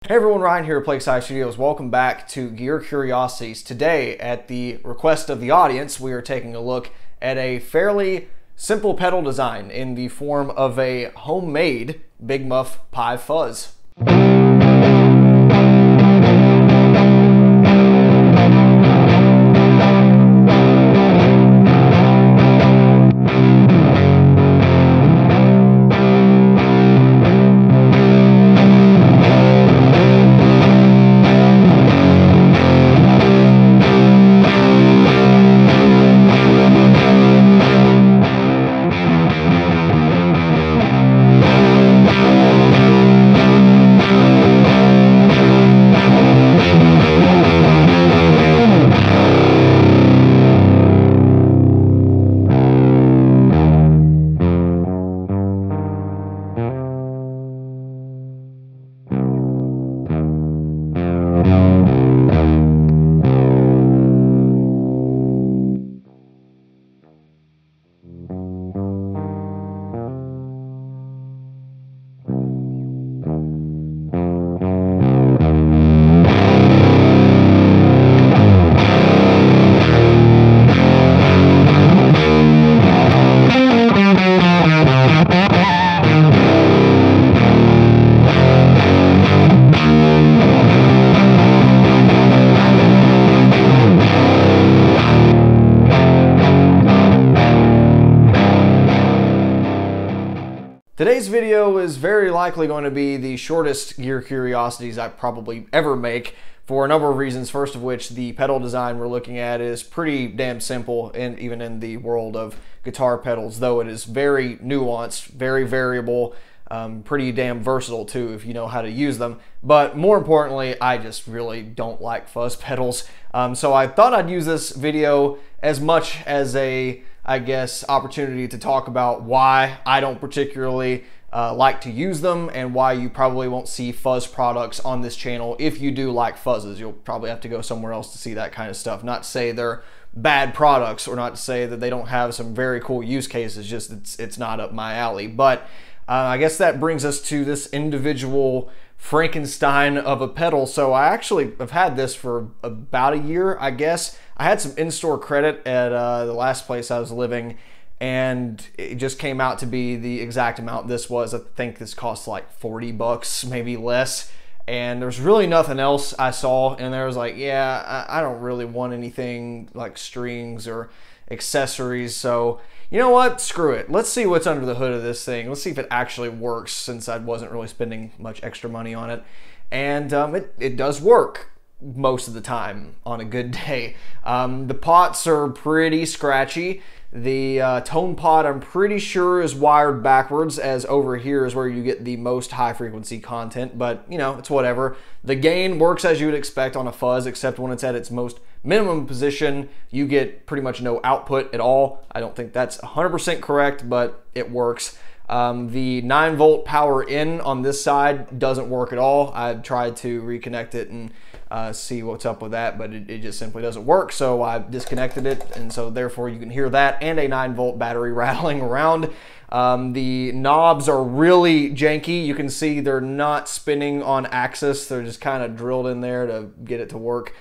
Hey everyone, Ryan here at Plague Scythe Studios. Welcome back to Gear Curiosities. Today, at the request of the audience, we are taking a look at a fairly simple pedal design in the form of a homemade Big Muff Pie Fuzz. Today's video is very likely going to be the shortest Gear Curiosities I probably ever make for a number of reasons. First of which, the pedal design we're looking at is pretty damn simple, and even in the world of guitar pedals, though it is very nuanced, very variable, pretty damn versatile too if you know how to use them. But more importantly, I just really don't like fuzz pedals. So I thought I'd use this video as much as a, I guess, opportunity to talk about why I don't particularly like to use them and why you probably won't see fuzz products on this channel. If you do like fuzzes, you'll probably have to go somewhere else to see that kind of stuff. Not to say they're bad products or not to say that they don't have some very cool use cases, just it's not up my alley. But I guess that brings us to this individual Frankenstein of a pedal. So I actually have had this for about a year, I guess. I had some in-store credit at the last place I was living, and it just came out to be the exact amount this was. I think this cost like 40 bucks, maybe less. And there's really nothing else I saw, and there was like, yeah, I don't really want anything like strings or accessories. So you know what? Screw it. Let's see what's under the hood of this thing. Let's see if it actually works, since I wasn't really spending much extra money on it. And it does work most of the time on a good day. The pots are pretty scratchy. The tone pot, I'm pretty sure, is wired backwards, as over here is where you get the most high frequency content, but you know, it's whatever. The gain works as you would expect on a fuzz, except when it's at its most minimum position, you get pretty much no output at all. I don't think that's 100% correct, but it works. The 9-volt power in on this side doesn't work at all. I've tried to reconnect it and see what's up with that, but it just simply doesn't work, so I disconnected it, and so therefore you can hear that and a 9-volt battery rattling around. The knobs are really janky. You can see they're not spinning on axis. They're just kind of drilled in there to get it to work.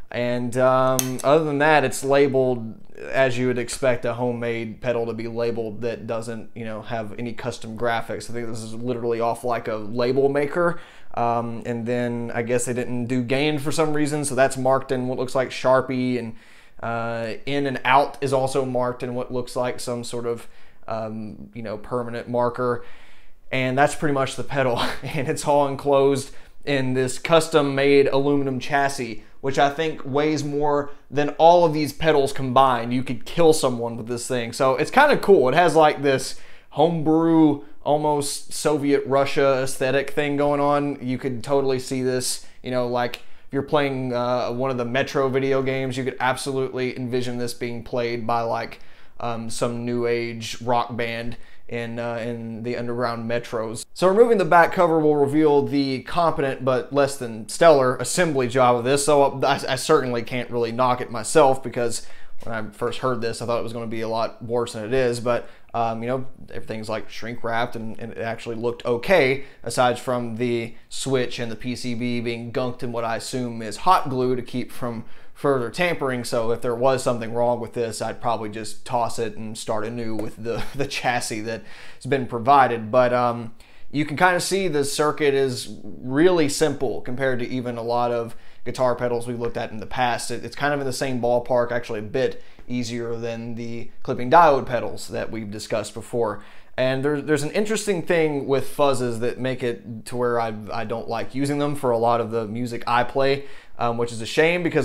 And other than that, it's labeled as you would expect a homemade pedal to be labeled that doesn't, you know, have any custom graphics. I think this is literally off like a label maker. And then I guess they didn't do gain for some reason, so that's marked in what looks like Sharpie, and in and out is also marked in what looks like some sort of you know, permanent marker. And that's pretty much the pedal. And it's all enclosed in this custom made aluminum chassis, which I think weighs more than all of these pedals combined. You could kill someone with this thing. So it's kind of cool. It has like this homebrew, almost Soviet Russia aesthetic thing going on. You could totally see this, you know, like if you're playing one of the Metro video games, you could absolutely envision this being played by like some new age rock band in the underground metros. So removing the back cover will reveal the competent but less than stellar assembly job of this. So I certainly can't really knock it myself, because when I first heard this, I thought it was going to be a lot worse than it is. But You know, everything's like shrink wrapped, and it actually looked okay, aside from the switch and the PCB being gunked in what I assume is hot glue to keep from further tampering. So if there was something wrong with this, I'd probably just toss it and start anew with the chassis that has been provided. But you can kind of see the circuit is really simple compared to even a lot of guitar pedals we've looked at in the past. It's kind of in the same ballpark, actually a bit easier than the clipping diode pedals that we've discussed before. And there's an interesting thing with fuzzes that make it to where I don't like using them for a lot of the music I play, which is a shame, because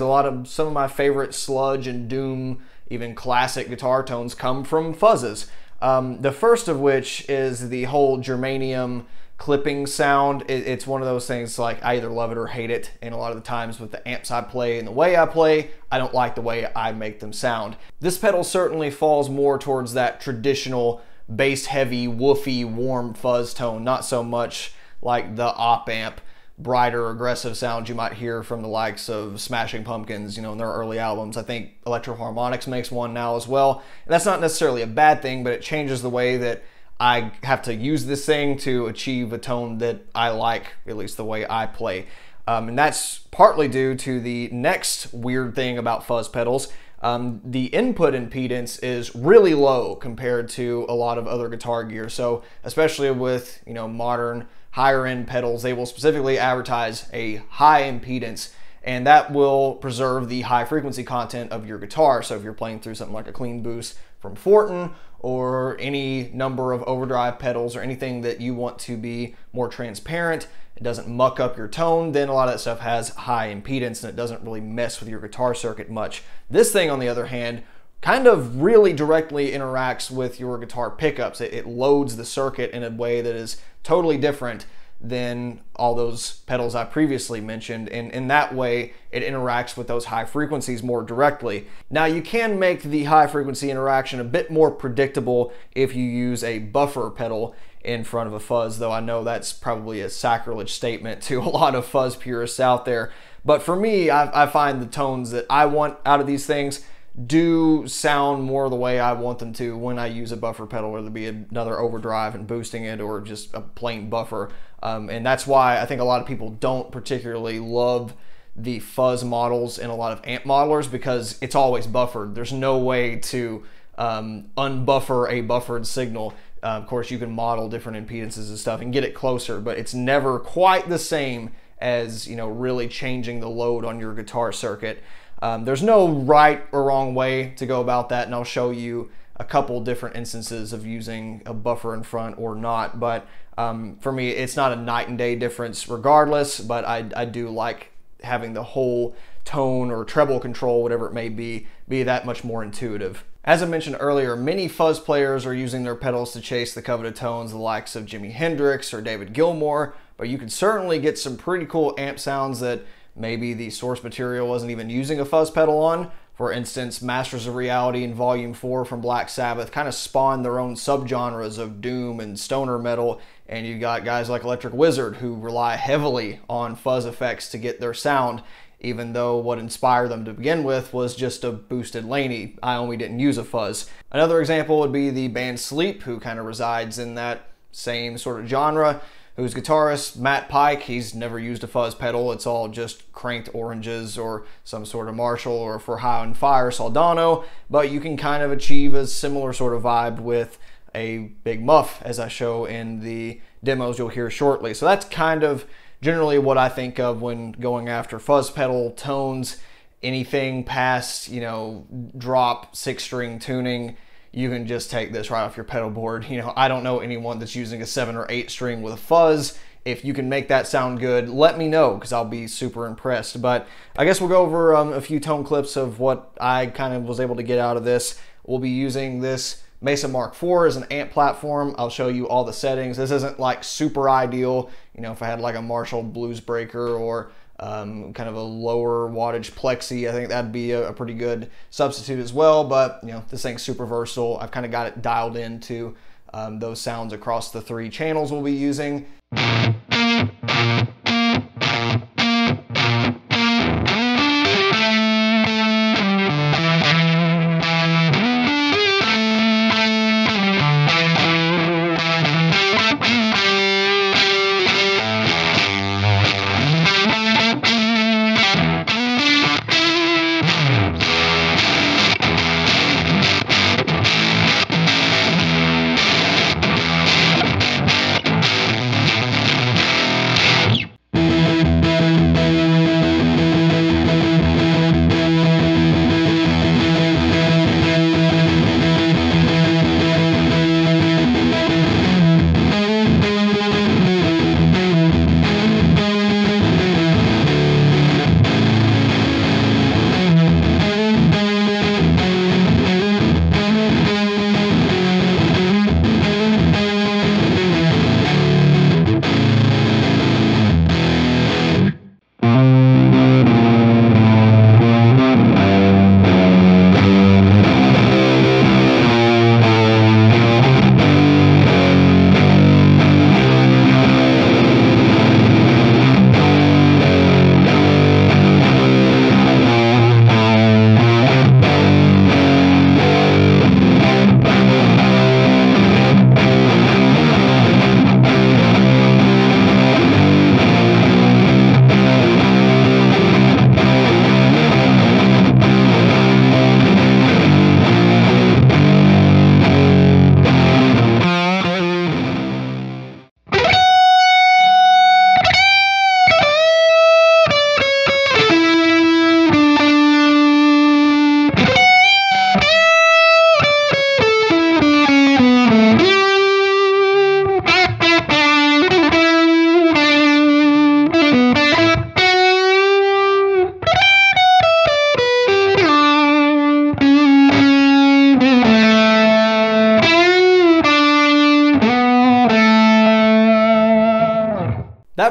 some of my favorite sludge and doom, even classic guitar tones, come from fuzzes. The first of which is the whole germanium clipping sound. It's one of those things, like, I either love it or hate it, and a lot of the times with the amps I play and the way I play, I don't like the way I make them sound. This pedal certainly falls more towards that traditional bass heavy, woofy, warm fuzz tone, not so much like the op amp brighter, aggressive sounds you might hear from the likes of Smashing Pumpkins, you know, in their early albums. I think Electro Harmonix makes one now as well. And that's not necessarily a bad thing, but it changes the way that I have to use this thing to achieve a tone that I like, at least the way I play. And that's partly due to the next weird thing about fuzz pedals. The input impedance is really low compared to a lot of other guitar gear. So especially with, you know, modern higher end pedals, they will specifically advertise a high impedance, and that will preserve the high frequency content of your guitar. So if you're playing through something like a clean boost from Fortin, or any number of overdrive pedals, or anything that you want to be more transparent, it doesn't muck up your tone, then a lot of that stuff has high impedance and it doesn't really mess with your guitar circuit much. This thing, on the other hand, kind of really directly interacts with your guitar pickups. It loads the circuit in a way that is totally different than all those pedals I previously mentioned, and in that way it interacts with those high frequencies more directly. Now, you can make the high frequency interaction a bit more predictable if you use a buffer pedal in front of a fuzz, though I know that's probably a sacrilege statement to a lot of fuzz purists out there. But for me, I find the tones that I want out of these things do sound more the way I want them to when I use a buffer pedal, whether it be another overdrive and boosting it or just a plain buffer. And that's why I think a lot of people don't particularly love the fuzz models in a lot of amp modelers, because it's always buffered. There's no way to unbuffer a buffered signal. Of course, you can model different impedances and stuff and get it closer, but it's never quite the same as, you know, really changing the load on your guitar circuit. There's no right or wrong way to go about that, and I'll show you a couple different instances of using a buffer in front or not. But for me, it's not a night and day difference regardless, but I do like having the whole tone or treble control, whatever it may be that much more intuitive. As I mentioned earlier, many fuzz players are using their pedals to chase the coveted tones, the likes of Jimi Hendrix or David Gilmour, but you can certainly get some pretty cool amp sounds that maybe the source material wasn't even using a fuzz pedal on. For instance, Masters of Reality and Volume 4 from Black Sabbath kind of spawned their own subgenres of doom and stoner metal, and you got guys like Electric Wizard who rely heavily on fuzz effects to get their sound, even though what inspired them to begin with was just a boosted Laney. Iommi didn't use a fuzz. Another example would be the band Sleep, who kind of resides in that same sort of genre, whose guitarist, Matt Pike, he's never used a fuzz pedal. It's all just cranked oranges or some sort of Marshall, or for High on Fire, Soldano, but you can kind of achieve a similar sort of vibe with a big Muff, as I show in the demos you'll hear shortly. So that's kind of generally what I think of when going after fuzz pedal tones. Anything past, you know, drop 6-string tuning, you can just take this right off your pedal board. You know, I don't know anyone that's using a 7 or 8 string with a fuzz. If you can make that sound good, let me know, because I'll be super impressed. But I guess we'll go over a few tone clips of what I kind of was able to get out of this. We'll be using this Mesa Mark IV as an amp platform. I'll show you all the settings. This isn't like super ideal. You know, if I had like a Marshall Blues Breaker or kind of a lower wattage plexi, I think that'd be a pretty good substitute as well. But, you know, this thing's super versatile. I've kind of got it dialed into those sounds across the 3 channels we'll be using.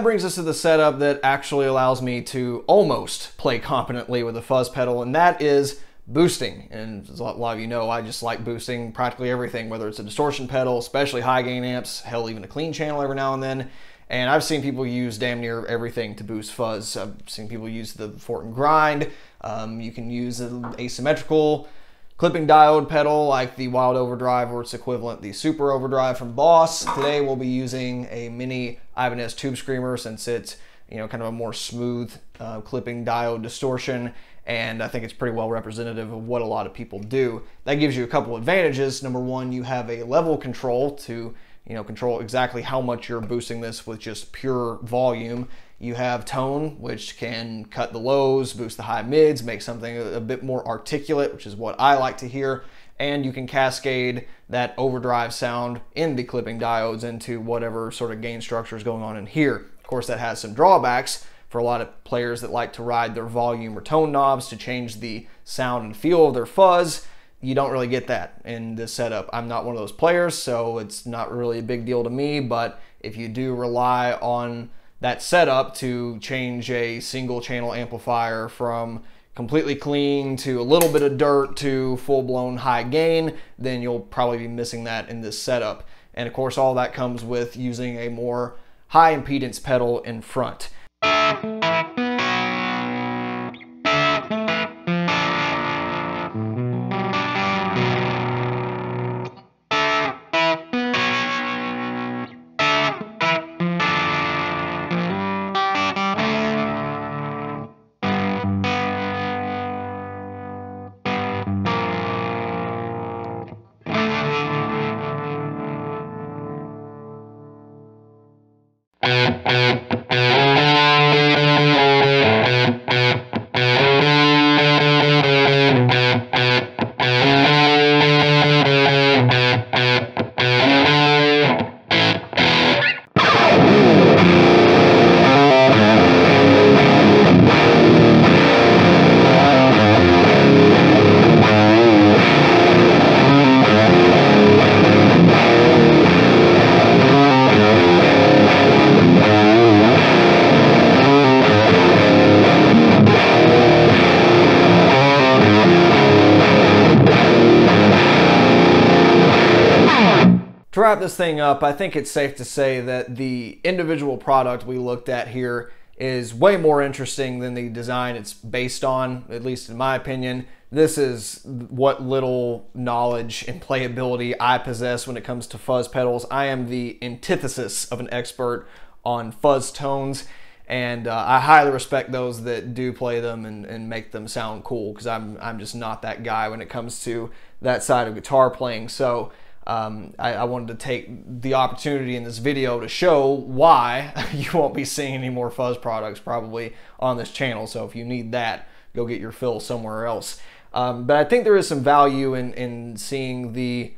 that brings us to the setup that actually allows me to almost play competently with a fuzz pedal, and that is boosting. And as a lot of you know, I just like boosting practically everything, whether it's a distortion pedal, especially high gain amps, hell, even a clean channel every now and then. And I've seen people use damn near everything to boost fuzz. I've seen people use the Fort and Grind. You can use an asymmetrical clipping diode pedal like the Wild Overdrive, or its equivalent, the Super Overdrive from Boss. Today we'll be using a mini Ibanez Tube Screamer, since it's, you know, kind of a more smooth clipping diode distortion, and I think it's pretty well representative of what a lot of people do. That gives you a couple advantages. Number one, you have a level control to, you know, control exactly how much you're boosting this with just pure volume. You have tone, which can cut the lows, boost the high mids, make something a bit more articulate, which is what I like to hear. And you can cascade that overdrive sound in the clipping diodes into whatever sort of gain structure is going on in here. Of course, that has some drawbacks for a lot of players that like to ride their volume or tone knobs to change the sound and feel of their fuzz. You don't really get that in this setup. I'm not one of those players, so it's not really a big deal to me, but if you do rely on that setup to change a single channel amplifier from completely clean to a little bit of dirt to full-blown high gain, then you'll probably be missing that in this setup. And of course, all that comes with using a more high impedance pedal in front. To wrap this thing up, I think it's safe to say that the individual product we looked at here is way more interesting than the design it's based on, at least in my opinion. This is what little knowledge and playability I possess when it comes to fuzz pedals. I am the antithesis of an expert on fuzz tones, and I highly respect those that do play them and make them sound cool, because I'm just not that guy when it comes to that side of guitar playing. So I wanted to take the opportunity in this video to show why you won't be seeing any more fuzz products probably on this channel. So if you need that, go get your fill somewhere else. But I think there is some value in seeing the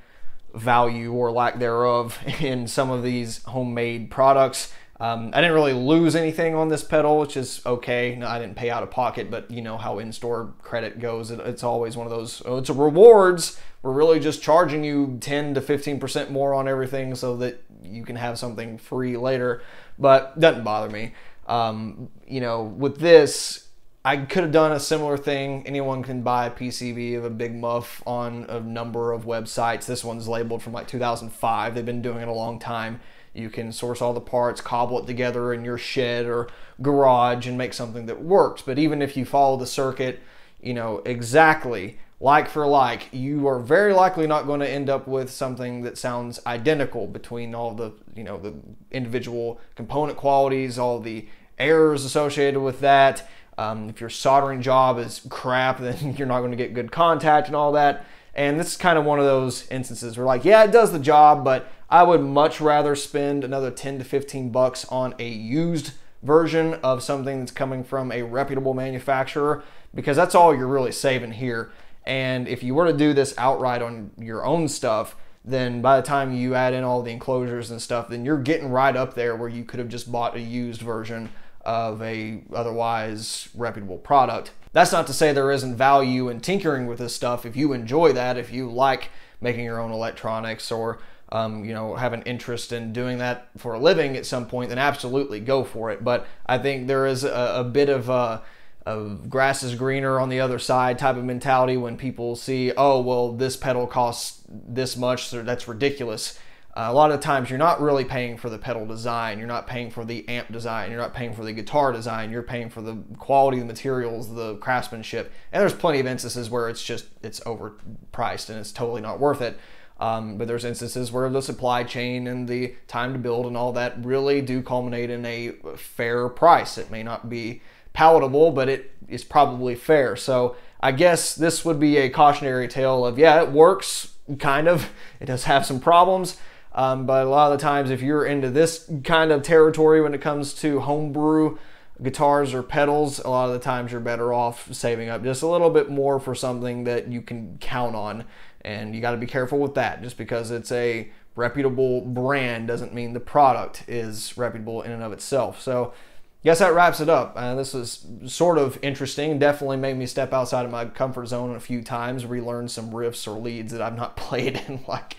value or lack thereof in some of these homemade products. I didn't really lose anything on this pedal, which is okay. No, I didn't pay out of pocket, but you know how in-store credit goes. It's always one of those, oh, it's a rewards. We're really just charging you 10 to 15% more on everything so that you can have something free later, but doesn't bother me. You know, with this, I could have done a similar thing. Anyone can buy a PCB of a big Muff on a number of websites. This one's labeled from like 2005. They've been doing it a long time. You can source all the parts, cobble it together in your shed or garage and make something that works. But even if you follow the circuit, you know, exactly like for like, you are very likely not going to end up with something that sounds identical between all the, you know, the individual component qualities, all the errors associated with that. If your soldering job is crap, then you're not going to get good contact and all that. And this is kind of one of those instances where, like, yeah, it does the job, but I would much rather spend another 10 to 15 bucks on a used version of something that's coming from a reputable manufacturer, because that's all you're really saving here. And if you were to do this outright on your own stuff, then by the time you add in all the enclosures and stuff, then you're getting right up there where you could have just bought a used version of a otherwise reputable product. That's not to say there isn't value in tinkering with this stuff. If you enjoy that, if you like making your own electronics or you know, have an interest in doing that for a living at some point, then absolutely go for it. But I think there is a bit of grass is greener on the other side type of mentality when people see, oh, well, this pedal costs this much, so that's ridiculous. A lot of times you're not really paying for the pedal design, you're not paying for the amp design, you're not paying for the guitar design, you're paying for the quality of the materials, the craftsmanship, and there's plenty of instances where it's overpriced and it's totally not worth it. But there's instances where the supply chain and the time to build and all that really do culminate in a fair price. It may not be palatable, but it is probably fair. So I guess this would be a cautionary tale of, yeah, it works, kind of. It does have some problems. But a lot of the times, if you're into this kind of territory when it comes to homebrew guitars or pedals, a lot of the times you're better off saving up just a little bit more for something that you can count on. And you got to be careful with that. Just because it's a reputable brand doesn't mean the product is reputable in and of itself. So I guess that wraps it up. This was sort of interesting. Definitely made me step outside of my comfort zone a few times, relearn some riffs or leads that I've not played in like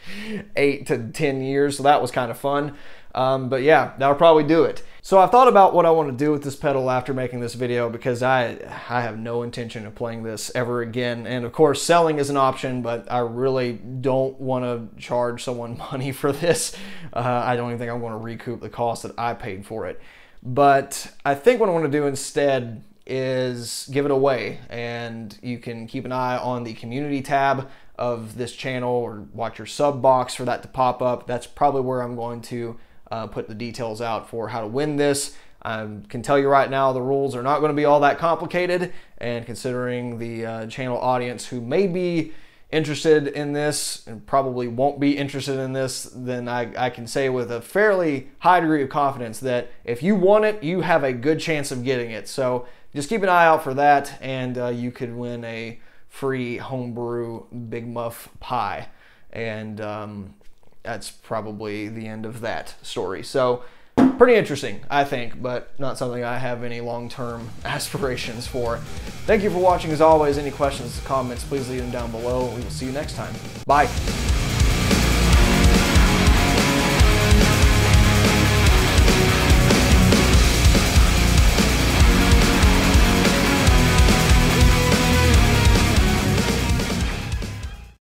8 to 10 years. So that was kind of fun. But yeah, that'll probably do it. So I've thought about what I want to do with this pedal after making this video, because I have no intention of playing this ever again. And of course, selling is an option, but I really don't want to charge someone money for this. I don't even think I'm going to recoup the cost that I paid for it. But I think what I want to do instead is give it away, and you can keep an eye on the community tab of this channel or watch your sub box for that to pop up. That's probably where I'm going to put the details out for how to win this. I can tell you right now the rules are not going to be all that complicated, and considering the channel audience who may be interested in this and probably won't be interested in this, then I can say with a fairly high degree of confidence that if you want it, you have a good chance of getting it. So just keep an eye out for that, and you could win a free homebrew Big Muff pie. And that's probably the end of that story. So pretty interesting, I think, but not something I have any long-term aspirations for. Thank you for watching as always. Any questions, comments, please leave them down below. We will see you next time. Bye.